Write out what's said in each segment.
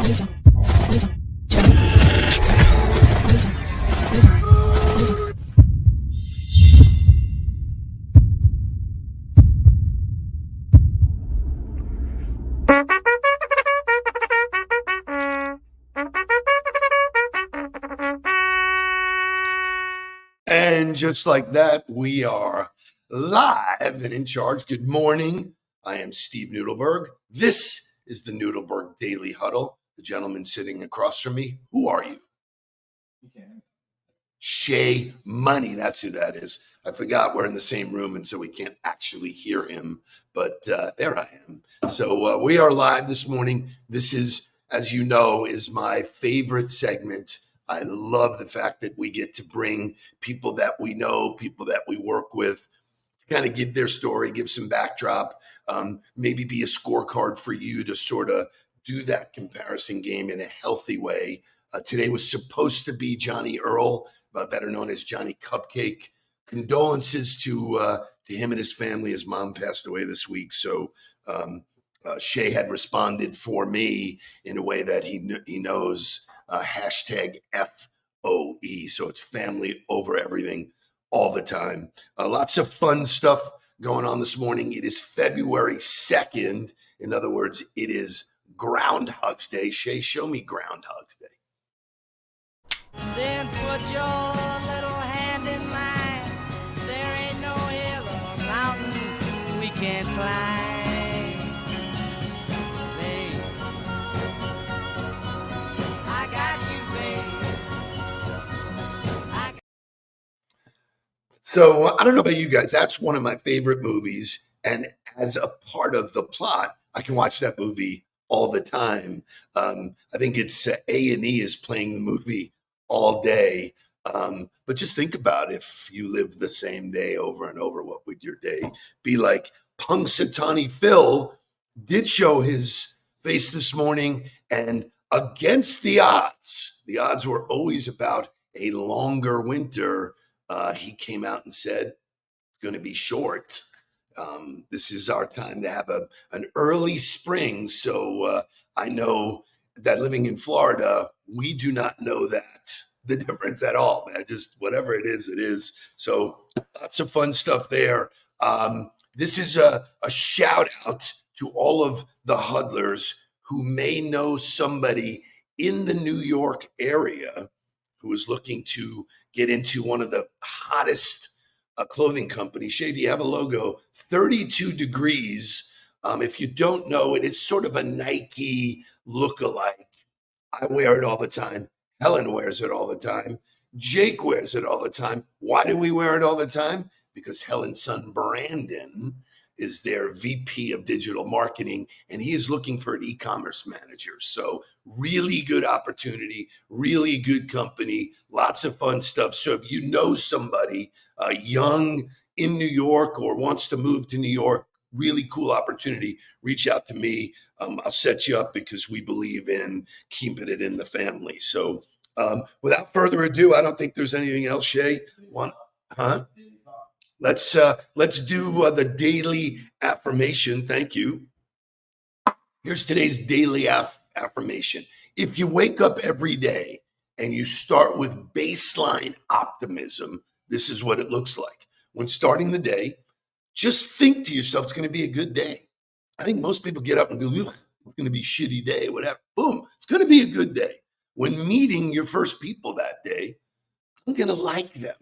And just like that, we are live and in charge. Good morning. I am Steve Nudelberg. This is the Nudelberg Daily Huddle. The gentleman sitting across from me, who are you? Shay Money, that's who that is. I forgot we're in the same room, and so we can't actually hear him, but there I am. So we are live this morning. This is, as you know, is my favorite segment. I love the fact that we get to bring people that we know, people that we work with, to kind of give their story, give some backdrop, maybe be a scorecard for you to sort of do that comparison game in a healthy way. Today was supposed to be Johnny Earl, better known as Johnny Cupcake. Condolences to him and his family. His mom passed away this week. So Shay had responded for me in a way that he knows, hashtag FOE. So it's family over everything all the time. Lots of fun stuff going on this morning. It is February 2nd. In other words, it is Groundhog's Day. Shay, show me Groundhog's Day. Then put your little hand in mine. There ain't no hill or mountain we can't climb. Babe, I got you, babe. So I don't know about you guys. That's one of my favorite movies. And as a part of the plot, I can watch that movie all the time. I think it's A&E is playing the movie all day. But just think about if you lived the same day over and over, what would your day be like? Punxsutawney Phil did show his face this morning, and against the odds were always about a longer winter. He came out and said it's going to be short. This is our time to have an early spring. So I know that living in Florida, we do not know the difference at all, man. Just whatever it is, it is. So lots of fun stuff there. This is a shout out to all of the huddlers who may know somebody in the New York area who is looking to get into one of the hottest clothing companies. Shay, do you have a logo? 32 Degrees. If you don't know, it is sort of a Nike lookalike. I wear it all the time. Helen wears it all the time. Jake wears it all the time. Why do we wear it all the time? Because Helen's son, Brandon, is their VP of digital marketing, and he is looking for an e-commerce manager. So really good opportunity, really good company, lots of fun stuff. So if you know somebody young in New York or wants to move to New York, really cool opportunity, reach out to me. I'll set you up because we believe in keeping it in the family. So without further ado, I don't think there's anything else, Shay. Let's do the daily affirmation. Thank you. Here's today's daily affirmation. If you wake up every day and you start with baseline optimism, this is what it looks like. When starting the day, just think to yourself, it's going to be a good day. I think most people get up and go, it's going to be a shitty day, whatever. Boom, it's going to be a good day. When meeting your first people that day, I'm going to like them.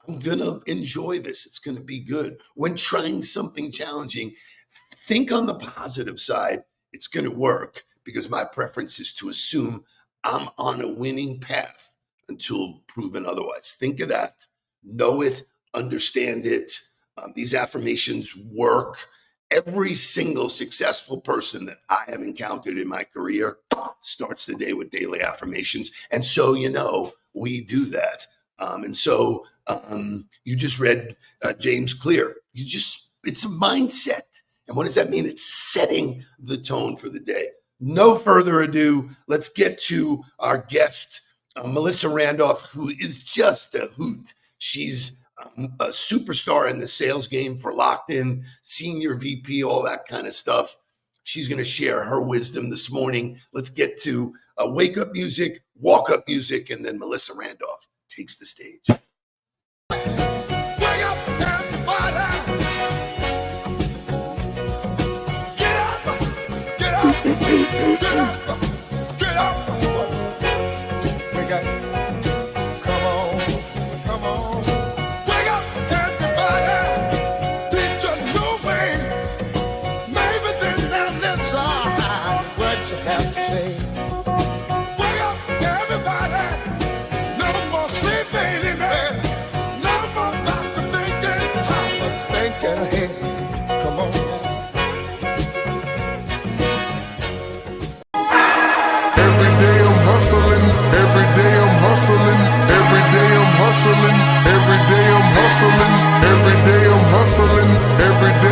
I'm going to enjoy this. It's going to be good. When trying something challenging, think on the positive side. It's going to work because my preference is to assume I'm on a winning path until proven otherwise. Think of that. Know it. Understand it. These affirmations work. Every single successful person that I have encountered in my career starts the day with daily affirmations. And so, we do that. You just read James Clear. It's a mindset. And what does that mean? It's setting the tone for the day. No further ado, let's get to our guest, Melissa Randolph, who is just a hoot. She's a superstar in the sales game for Lockton, senior VP, all that kind of stuff. She's going to share her wisdom this morning. Let's get to wake up music, walk up music, and then Melissa Randolph takes the stage. Wake up, everybody. Get up, get up, get up, get up. Wake up, come on, come on. Wake up, everybody. Teach a new way. Maybe then they'll listen what you have to say. Wake up, everybody. No more sleeping in bed. No more about to thinking, time for thinking ahead. Come on. Every day I'm hustling, every day I'm hustling, every day I'm hustling, every day I'm hustling, every day I'm hustling, every day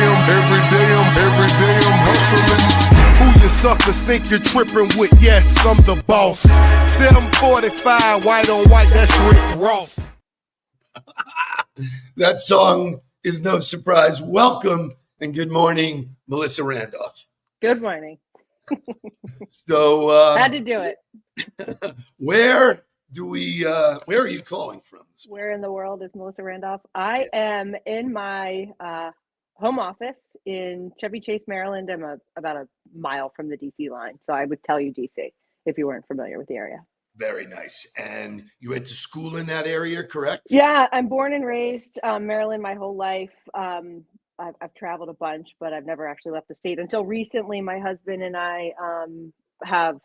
I'm hustling, every day I'm hustling. Who you suckers think you're tripping with? Yes, I'm the boss. 745, white on white, that's Rick Ross. That song is no surprise. Welcome and good morning, Melissa Randolph. Good morning. So, Had to do it. where are you calling from? Where in the world is Melissa Randolph? I am in my home office in Chevy Chase, Maryland. I'm about a mile from the DC line. So I would tell you DC if you weren't familiar with the area. Very nice. And you went to school in that area, correct? Yeah, I'm born and raised Maryland my whole life. I've traveled a bunch, but I've never actually left the state until recently. My husband and I have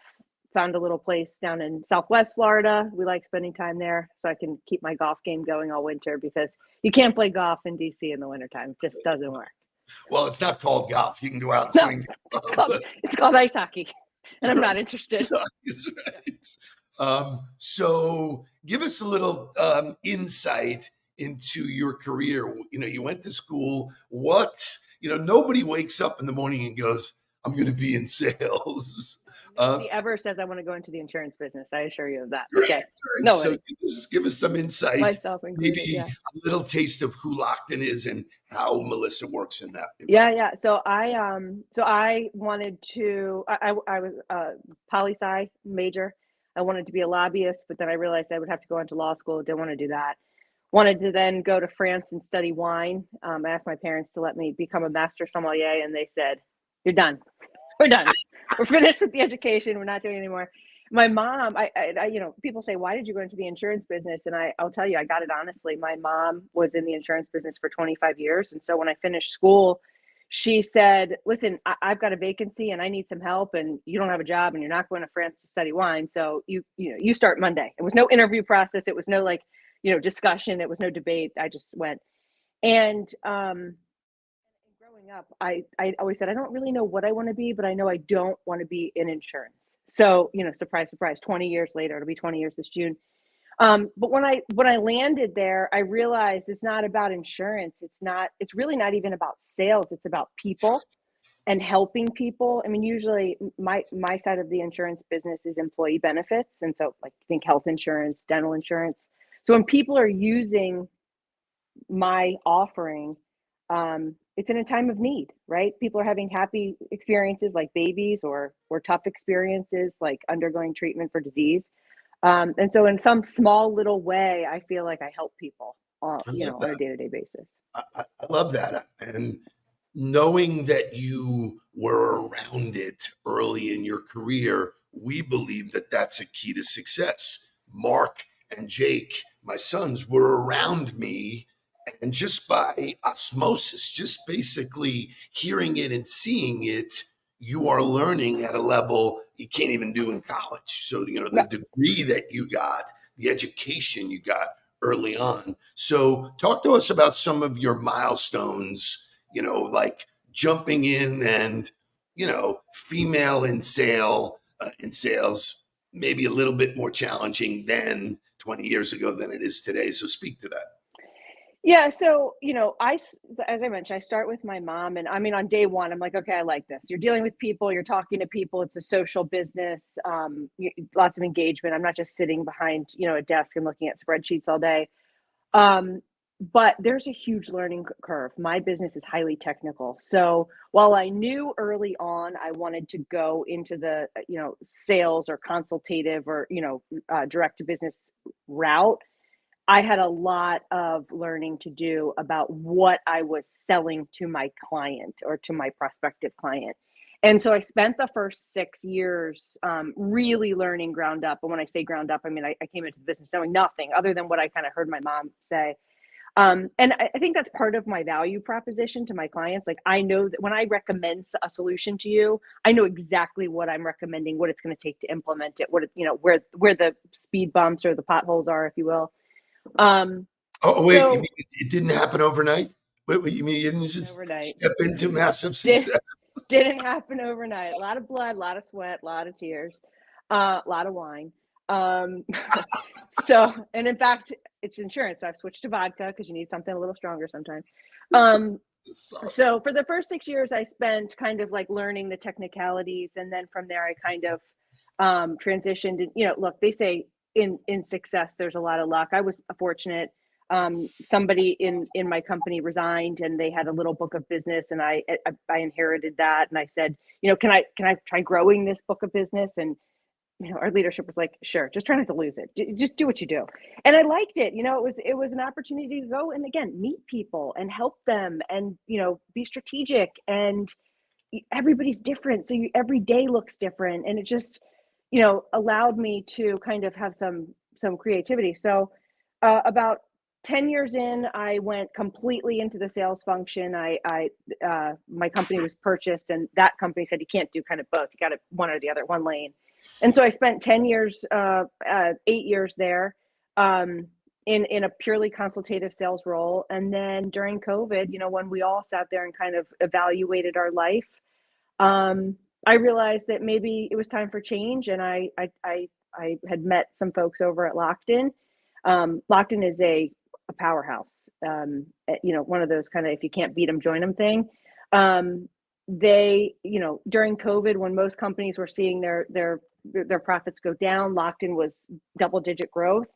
found a little place down in Southwest Florida. We like spending time there so I can keep my golf game going all winter because you can't play golf in DC in the wintertime. It just doesn't work. Well, it's not called golf. You can go out and No, swing. it's called ice hockey, and I'm not interested. That's right. So give us a little insight into your career. You know, you went to school. Nobody wakes up in the morning and goes, I'm going to be in sales. Nobody ever says I want to go into the insurance business. I assure you of that. Right, Okay. right. No. So give us some insight, Myself included, maybe yeah. a little taste of who Lockton is and how Melissa works in that. Yeah. So I wanted to. I was a poli-sci major. I wanted to be a lobbyist, but then I realized I would have to go into law school. Didn't want to do that. Wanted to then go to France and study wine. I asked my parents to let me become a master sommelier, and they said, "You're done. We're done. We're finished with the education. We're not doing it anymore." My mom, I people say, "Why did you go into the insurance business?" And I'll tell you, I got it honestly. My mom was in the insurance business for 25 years, and so when I finished school, she said, "Listen, I've got a vacancy and I need some help, and you don't have a job, and you're not going to France to study wine, so you start Monday." It was no interview process. It was no discussion. It was no debate. I just went. And growing up, I always said, I don't really know what I want to be, but I know I don't want to be in insurance. So, surprise, surprise, 20 years later, it'll be 20 years this June. But when I landed there, I realized it's not about insurance. It's really not even about sales. It's about people and helping people. I mean, usually my side of the insurance business is employee benefits. And so think health insurance, dental insurance. So when people are using my offering, it's in a time of need, right? People are having happy experiences like babies or tough experiences like undergoing treatment for disease. And so in some small little way, I feel like I help people on a day-to-day basis. I love that. And knowing that you were around it early in your career, we believe that that's a key to success. Mark and Jake, my sons, were around me, and just by osmosis, just basically hearing it and seeing it, you are learning at a level you can't even do in college. So, the degree that you got, the education you got early on. So talk to us about some of your milestones, like jumping in and, female in sales, maybe a little bit more challenging than 20 years ago than it is today. So speak to that. Yeah. So, as I mentioned, I start with my mom, and I mean, on day one, I'm like, okay, I like this. You're dealing with people, you're talking to people. It's a social business, lots of engagement. I'm not just sitting behind, a desk and looking at spreadsheets all day. but there's a huge learning curve. My business is highly technical. So while I knew early on I wanted to go into the, sales or consultative or, direct to business route, I had a lot of learning to do about what I was selling to my client or to my prospective client. And so I spent the first 6 years really learning ground up. And when I say ground up, I mean, I came into the business knowing nothing other than what I kind of heard my mom say. And I think that's part of my value proposition to my clients. Like, I know that when I recommend a solution to you, I know exactly what I'm recommending, what it's going to take to implement it, where the speed bumps or the potholes are, if you will. Um, Oh, wait, you so mean it didn't happen overnight? Wait, you mean you didn't just overnight, step into massive did success? didn't happen overnight. A lot of blood, a lot of sweat, a lot of tears, a lot of wine. Um, and in fact, it's insurance. So I've switched to vodka because you need something a little stronger sometimes. Um, It's awesome. so for the first 6 years, I spent kind of like learning the technicalities, and then from there, I kind of transitioned. And look, they say in success, there's a lot of luck. I was fortunate. Somebody in my company resigned, and they had a little book of business, and I inherited that, and I said, can I try growing this book of business? And our leadership was like, sure, just try not to lose it. Just do what you do. And I liked it. It was an opportunity to go and again, meet people and help them and, be strategic, and everybody's different. So every day looks different. And it just, allowed me to kind of have some creativity. So about 10 years in, I went completely into the sales function. My company was purchased, and that company said, you can't do kind of both. You got to one or the other, one lane. And so I spent 10 years, 8 years there, in a purely consultative sales role. And then during COVID, when we all sat there and kind of evaluated our life, I realized that maybe it was time for change. And I had met some folks over at Lockton. Lockton is a powerhouse. One of those kind of, if you can't beat them, join them thing. They, during COVID, when most companies were seeing their profits go down, Lockton was double-digit growth.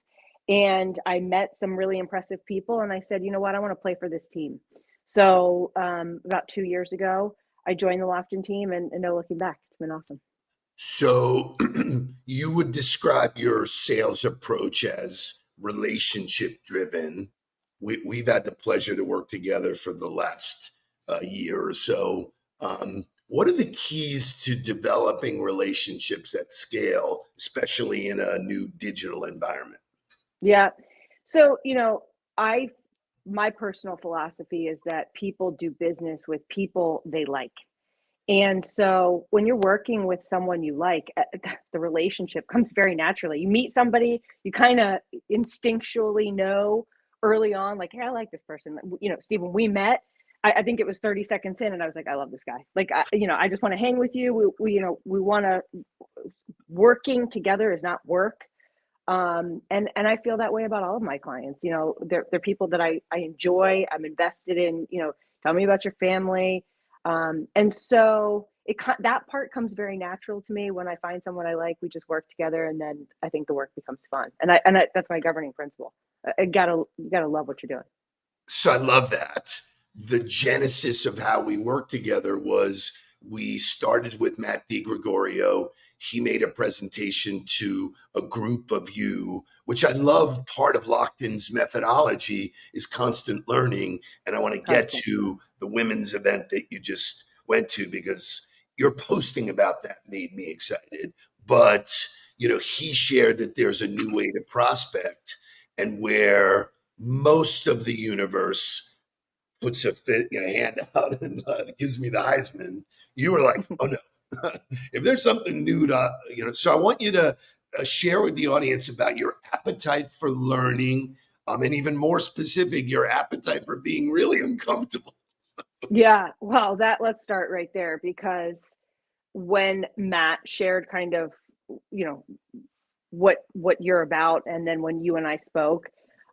And I met some really impressive people, and I said, you know what, I want to play for this team. So about 2 years ago, I joined the Lockton team, and no looking back. It's been awesome. So you would describe your sales approach as relationship driven. We've had the pleasure to work together for the last year or so. What are the keys to developing relationships at scale, especially in a new digital environment? Yeah. So, my personal philosophy is that people do business with people they like. And so when you're working with someone you like, the relationship comes very naturally. You meet somebody, you kind of instinctually know early on, like, hey, I like this person. Steve, when we met, I think it was 30 seconds in, and I was like, I love this guy. Like, I just want to hang with you. We want to, working together is not work. And I feel that way about all of my clients. They're people that I enjoy. I'm invested in. Tell me about your family. And so that part comes very natural to me. When I find someone I like, we just work together, and then I think the work becomes fun. And that's my governing principle. You gotta love what you're doing. So I love that. The genesis of how we worked together was we started with Matt DiGregorio. He made a presentation to a group of you, which I love. Part of Lockton's methodology is constant learning. And I want to get Constant. to the women's event that you just went to, because your posting about that made me excited. But, he shared that there's a new way to prospect, and where most of the universe puts a hand out and gives me the Heisman. You were like, oh no, if there's something new to, so I want you to share with the audience about your appetite for learning, and even more specific, your appetite for being really uncomfortable. Yeah. Well, let's start right there, because when Matt shared kind of, you know, what you're about, and then when you and I spoke,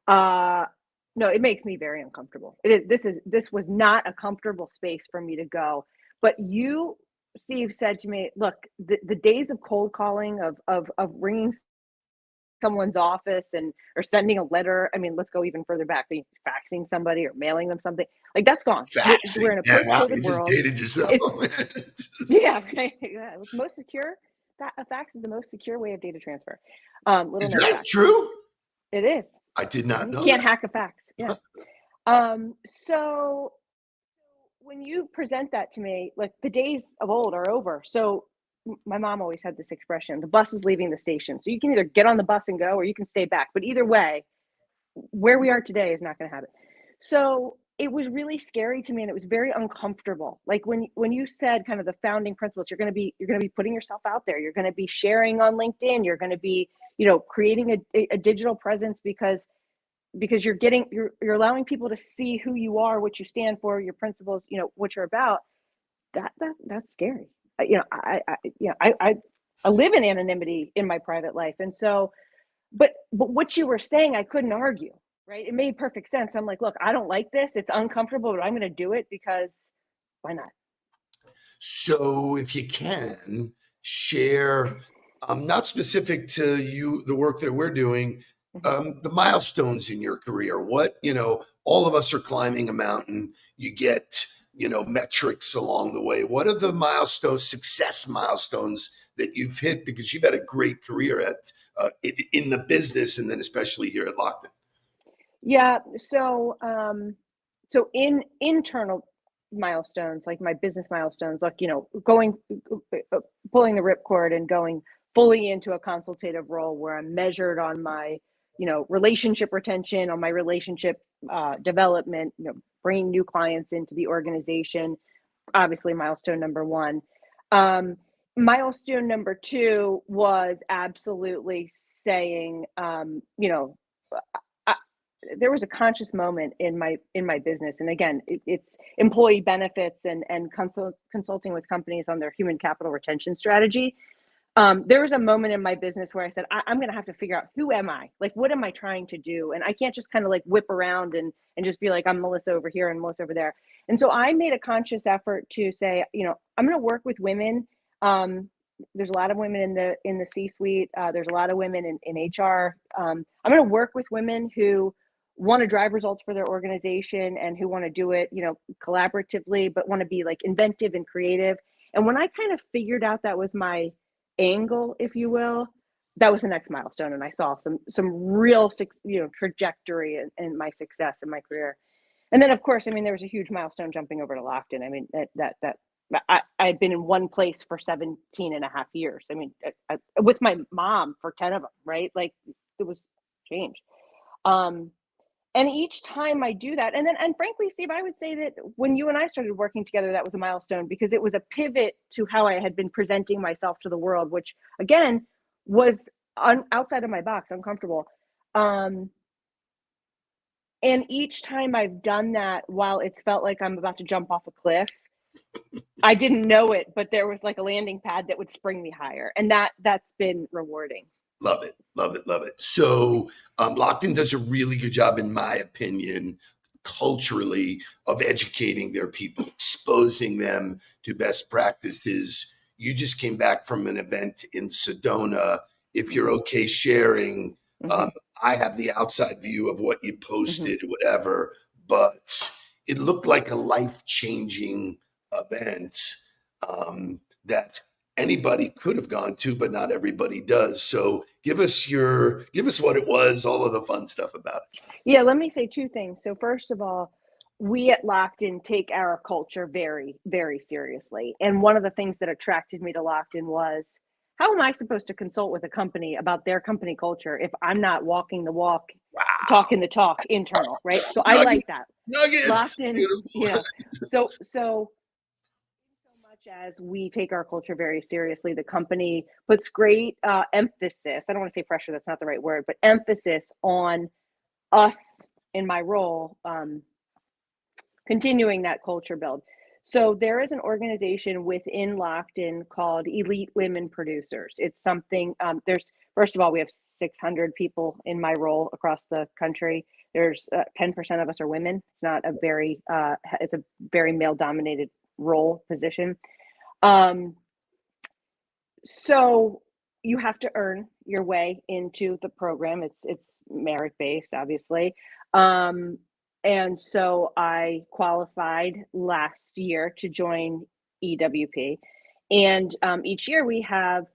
uh no, it makes me very uncomfortable. This was not a comfortable space for me to go. But you, Steve, said to me, look, the days of cold calling, of ringing someone's office or sending a letter. I mean, let's go even further back, faxing somebody or mailing them something. Like that's gone. We're in Faxing. a Yeah, wow, post-COVID you just world. dated yourself. It's yeah, right. Yeah, it's most secure. A fax is the most secure way of data transfer. Little Is known that fact. true? It is. I did not You know can't that. hack a fax. Yeah. So when you present that to me, like the days of old are over. So my mom always had this expression: the bus is leaving the station. So you can either get on the bus and go, or you can stay back. But either way, where we are today is not going to happen. So it was really scary to me, and it was very uncomfortable. Like when you said kind of the founding principles, you're going to be putting yourself out there. You're going to be sharing on LinkedIn. You're going to be, creating a digital presence because you're allowing people to see who you are, what you stand for, your principles, what you're about. That's scary. I live in anonymity in my private life, and so, but what you were saying, I couldn't argue, right? It made perfect sense. I'm like, look, I don't like this. It's uncomfortable, but I'm going to do it because why not? So if you can share, not specific to you, the work that we're doing, the milestones in your career. All of us are climbing a mountain. You get, metrics along the way. What are the milestones, success milestones that you've hit? Because you've had a great career in the business, and then especially here at Lockton. Yeah. So in internal milestones, like my business milestones, like, pulling the ripcord and going fully into a consultative role where I'm measured on my, relationship retention, on my relationship development, bringing new clients into the organization. Obviously, milestone number one. Milestone number two was absolutely saying, there was a conscious moment in my business, and again, it's employee benefits and consulting with companies on their human capital retention strategy. There was a moment in my business where I said, I'm going to have to figure out, who am I? Like, what am I trying to do? And I can't just kind of like whip around and just be like, I'm Melissa over here and Melissa over there. And so I made a conscious effort to say, I'm going to work with women. There's a lot of women in the C-suite. There's a lot of women in HR. I'm going to work with women who want to drive results for their organization and who want to do it, collaboratively, but want to be like inventive and creative. And when I kind of figured out that was my angle, if you will, that was the next milestone, and I saw some real trajectory in my success in my career. And then of course, I mean, there was a huge milestone jumping over to Lockton. I mean, that I had been in one place for 17 and a half years. I mean, with my mom for 10 of them, right? Like, it was change. And each time I do that, and frankly, Steve, I would say that when you and I started working together, that was a milestone, because it was a pivot to how I had been presenting myself to the world, which again was outside of my box, uncomfortable. And each time I've done that, while it's felt like I'm about to jump off a cliff, I didn't know it, but there was like a landing pad that would spring me higher, and that's been rewarding. Love it, love it, love it. So Lockton does a really good job, in my opinion, culturally, of educating their people, exposing them to best practices. You just came back from an event in Sedona. If you're okay sharing, I have the outside view of what you posted, whatever, but it looked like a life-changing event that anybody could have gone to, but not everybody does. So give us what it was, all of the fun stuff about it. Yeah, let me say two things. So first of all, we at Lockton take our culture very, very seriously. And one of the things that attracted me to Lockton was, how am I supposed to consult with a company about their company culture if I'm not walking the walk, talking the talk internal, right? So I like that. Nuggets. Lockton, so much as we take our culture very seriously, the company puts great emphasis. I don't want to say pressure, that's not the right word, but emphasis on us in my role, continuing that culture build. So there is an organization within Lockton called Elite Women Producers. It's something, first of all, we have 600 people in my role across the country. There's 10% of us are women. It's not a very, it's a very male dominated role position. So you have to earn your way into the program. It's merit based, obviously. Um, and so I qualified last year to join EWP. And each year we have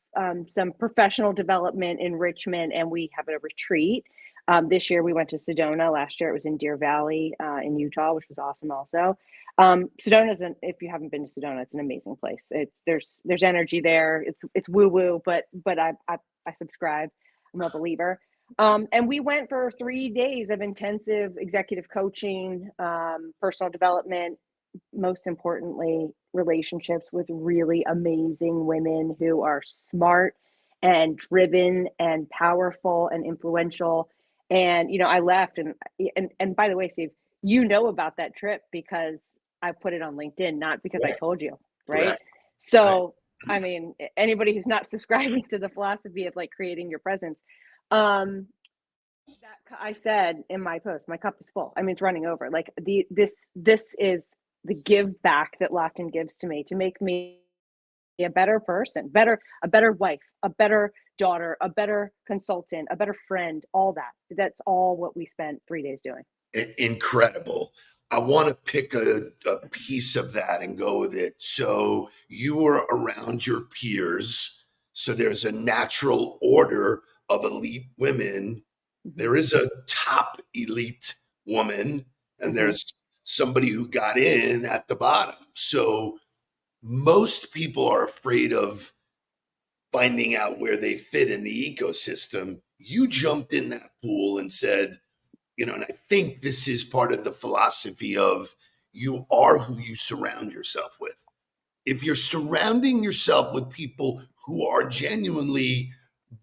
some professional development enrichment, and we have a retreat. This year we went to Sedona. Last year it was in Deer Valley in Utah, which was awesome also. Sedona if you haven't been to Sedona, it's an amazing place. There's energy there. It's woo woo, but I subscribe. I'm a believer. And we went for 3 days of intensive executive coaching, personal development, most importantly, relationships with really amazing women who are smart and driven and powerful and influential. And I left, and by the way, Steve, about that trip because I put it on LinkedIn, not because I told you, right? Correct. So, I mean, anybody who's not subscribing to the philosophy of like creating your presence, that I said in my post, my cup is full. I mean, it's running over. Like this is the give back that Lockton gives to me to make me a better person, a better wife, a better daughter, a better consultant, a better friend, all that. That's all what we spent 3 days doing. Incredible. I want to pick a piece of that and go with it. So you were around your peers. So there's a natural order of elite women. There is a top elite woman, and there's somebody who got in at the bottom. So most people are afraid of finding out where they fit in the ecosystem. You jumped in that pool and said, and I think this is part of the philosophy of you are who you surround yourself with. If you're surrounding yourself with people who are genuinely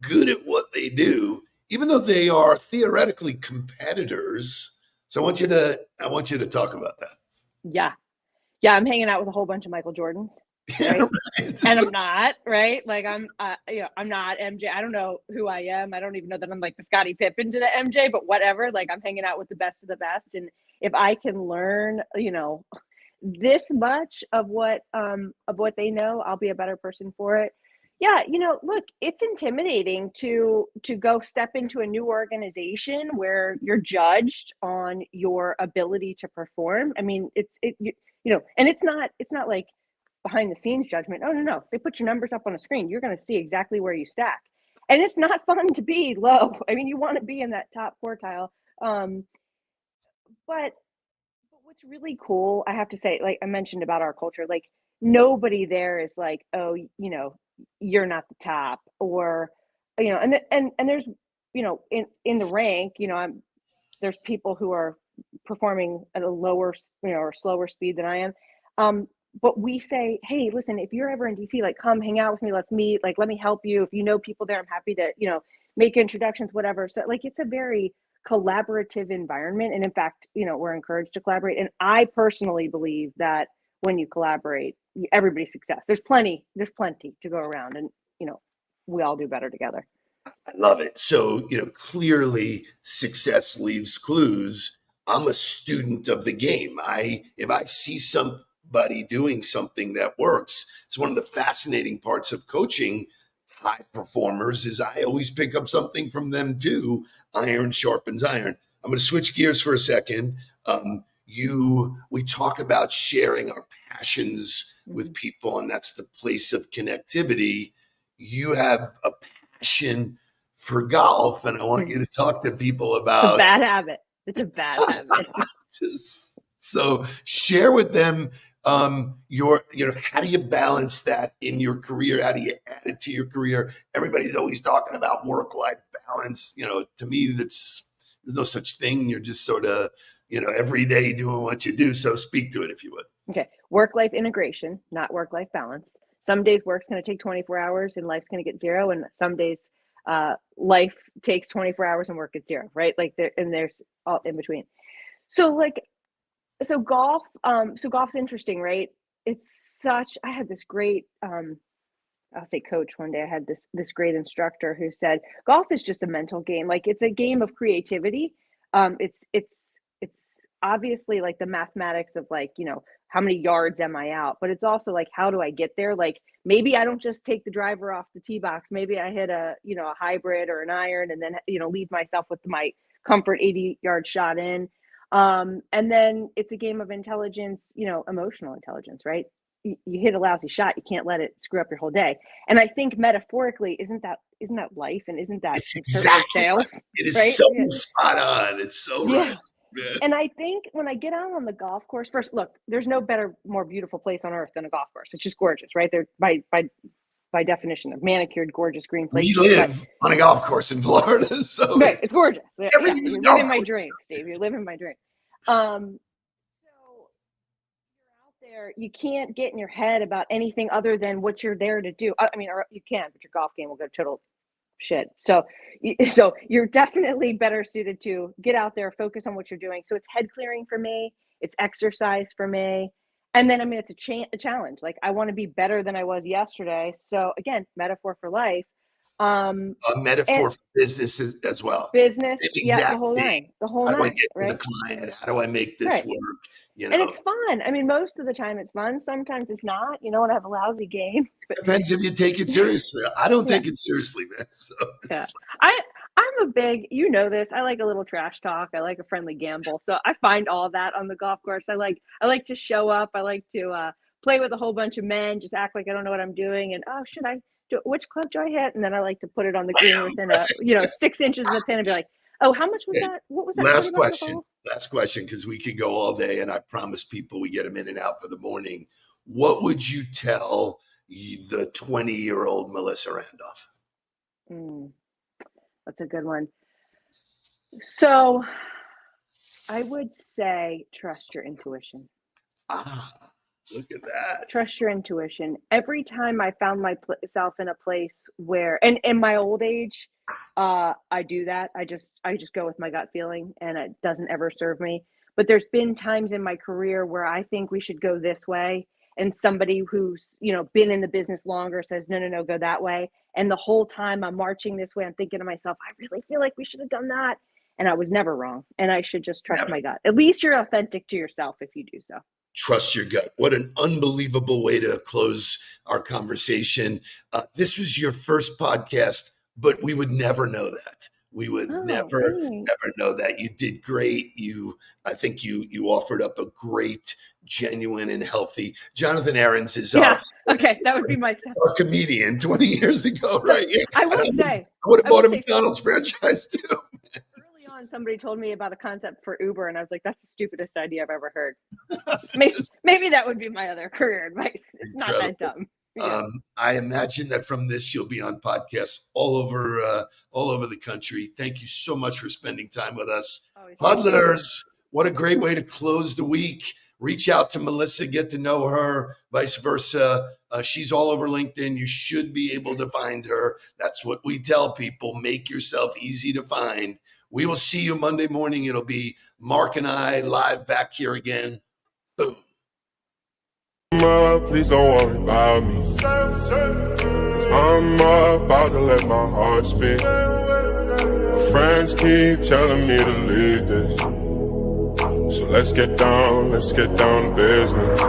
good at what they do, even though they are theoretically competitors. So I want you to talk about that. Yeah. I'm hanging out with a whole bunch of Michael Jordans. Right? Right. And I'm not, right? Like I'm not MJ. I don't know who I am. I don't even know that I'm like the Scottie Pippen to the MJ, but whatever. Like I'm hanging out with the best of the best. And if I can learn, this much of what they know, I'll be a better person for it. Yeah, look, it's intimidating to go step into a new organization where you're judged on your ability to perform. I mean, and it's not like behind the scenes judgment. Oh no, they put your numbers up on a screen. You're going to see exactly where you stack. And it's not fun to be low. I mean, you want to be in that top quartile. But what's really cool, I have to say, like I mentioned about our culture, like nobody there is like, oh, you're not the top, or and there's in the rank, there's people who are performing at a lower or slower speed than I am. But we say, hey, listen, if you're ever in DC, like come hang out with me, let's meet, like let me help you. If you know people there, I'm happy to make introductions, whatever. So like it's a very collaborative environment, and in fact, we're encouraged to collaborate. And I personally believe that when you collaborate, everybody's success. There's plenty to go around, and we all do better together. I love it. So, clearly success leaves clues. I'm a student of the game. If I see somebody doing something that works, it's one of the fascinating parts of coaching high performers is I always pick up something from them too. Iron sharpens iron. I'm going to switch gears for a second. We talk about sharing our passions with people, and that's the place of connectivity. You have a passion for golf, and I want you to talk to people about. It's a bad habit. It's a bad habit. So share with them how do you balance that in your career? How do you add it to your career? Everybody's always talking about work-life balance. To me, there's no such thing. You're just sort of, every day doing what you do. So speak to it if you would. Okay. Work-life integration, not work-life balance. Some days work's going to take 24 hours and life's going to get 0. And some days life takes 24 hours and work gets 0, right? Like there's all in between. So golf's interesting, right? I had this great, I'll say coach one day. I had this great instructor who said, golf is just a mental game. Like it's a game of creativity. It's obviously like the mathematics of like, how many yards am I out? But it's also like, how do I get there? Like maybe I don't just take the driver off the tee box. Maybe I hit a hybrid or an iron and then, leave myself with my comfort 80-yard shot in. And then it's a game of intelligence, emotional intelligence, right? You hit a lousy shot, you can't let it screw up your whole day. And I think metaphorically, isn't that life, and isn't that It's certainly exactly sales? right. It is right? so spot on. It's so Yeah. right. Yeah. And I think when I get out on the golf course, first, look, there's no better, more beautiful place on earth than a golf course. It's just gorgeous, right? They're by definition, they're manicured, gorgeous green We places. live on a golf course in Florida, so Right, it's gorgeous. Yeah, everything is you're golf living my course. dream, Steve. You're living my dream. So you're out there, you can't get in your head about anything other than what you're there to do. I mean, or you can, but your golf game will go total shit. So you're definitely better suited to get out there, focus on what you're doing. So it's head clearing for me. It's exercise for me. And then, I mean, it's a challenge. Like I want to be better than I was yesterday. So again, metaphor for life. A metaphor for business as well. Business, Exactly. the whole nine, How do I nine, get right? the client? How do I make this Right. work? And it's fun. I mean, most of the time it's fun. Sometimes it's not. When I have a lousy game. It depends if you take it seriously. I don't take it seriously, man. So Yeah. I'm a big, this. I like a little trash talk. I like a friendly gamble. So I find all that on the golf course. I like to show up. I like to play with a whole bunch of men, just act like I don't know what I'm doing. And should I do, which club do I hit? And then I like to put it on the green within 6 inches of the pin and be like, oh, how much was that? What was that? Last question, because we could go all day, and I promise people we get them in and out for the morning. What would you tell the 20-year-old Melissa Randolph? That's a good one. So I would say trust your intuition. Look at that. Trust your intuition. Every time I found myself in a place where, and in my old age, I do that. I just go with my gut feeling, and it doesn't ever serve me. But there's been times in my career where I think we should go this way, and somebody who's been in the business longer says no, go that way. And the whole time I'm marching this way, I'm thinking to myself, I really feel like we should have done that. And I was never wrong. And I should just trust my gut. At least you're authentic to yourself if you do so. Trust your gut. What an unbelievable way to close our conversation. This was your first podcast, but we would never know that. We would never know that. You did great. I think you offered up a great, genuine, and healthy. Jonathan Aarons is that would be my our comedian 20 years ago, right? Yeah. I would say. I would have bought a McDonald's franchise too. Early on, somebody told me about a concept for Uber, and I was like, that's the stupidest idea I've ever heard. Maybe that would be my other career advice. It's not that dumb. Yeah. I imagine that from this, you'll be on podcasts all over the country. Thank you so much for spending time with us. Huddlers, what a great way to close the week. Reach out to Melissa, get to know her, vice versa. She's all over LinkedIn. You should be able to find her. That's what we tell people. Make yourself easy to find. We will see you Monday morning. It'll be Mark and I live back here again. Boom. Please don't worry about me. I'm about to let my heart speak. Friends keep telling me to leave this. So let's get down to business.